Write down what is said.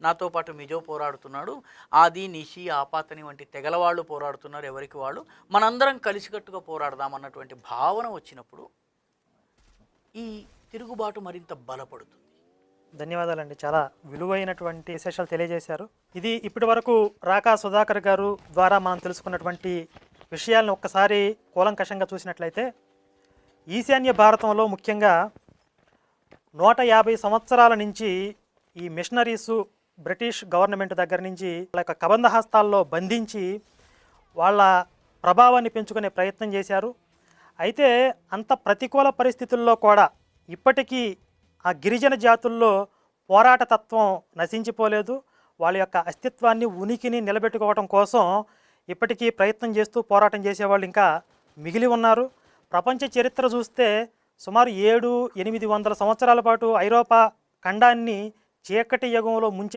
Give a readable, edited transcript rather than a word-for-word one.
నాతో పాటు మిజో పోరాడుతున్నాడు, ఆది, నిషి, ఆపాతని వంటి తెగల వాళ్ళు పోరాడుతున్నారు, ఎవరికి వాళ్ళు. మనందరం కలిసికట్టుగా పోరాడదాం అన్నటువంటి భావన వచ్చినప్పుడు ఈ తిరుగుబాటు మరింత బలపడుతుంది. ధన్యవాదాలండి. చాలా విలువైనటువంటి విశేషాలు తెలియజేశారు. ఇది ఇప్పటి వరకు రాకా సుధాకర్ గారు ద్వారా మనం తెలుసుకున్నటువంటి విషయాలను ఒక్కసారి కూలంకషంగా చూసినట్లయితే, ఈశాన్య భారతంలో ముఖ్యంగా 150 సంవత్సరాల నుంచి ఈ మిషనరీసు బ్రిటిష్ గవర్నమెంట్ దగ్గర నుంచి వాళ్ళ యొక్క కబంధ హస్తాల్లో బంధించి వాళ్ళ ప్రభావాన్ని పెంచుకునే ప్రయత్నం చేశారు. అయితే అంత ప్రతికూల పరిస్థితుల్లో కూడా ఇప్పటికీ ఆ గిరిజన జాతుల్లో పోరాట తత్వం నశించిపోలేదు. వాళ్ళ యొక్క అస్తిత్వాన్ని, ఉనికిని నిలబెట్టుకోవడం కోసం ఇప్పటికీ ప్రయత్నం చేస్తూ పోరాటం చేసేవాళ్ళు ఇంకా మిగిలి ఉన్నారు. ప్రపంచ చరిత్ర చూస్తే సుమారు 700-800 సంవత్సరాల పాటు ఐరోపా ఖండాన్ని చీకటి యుగంలో ముంచి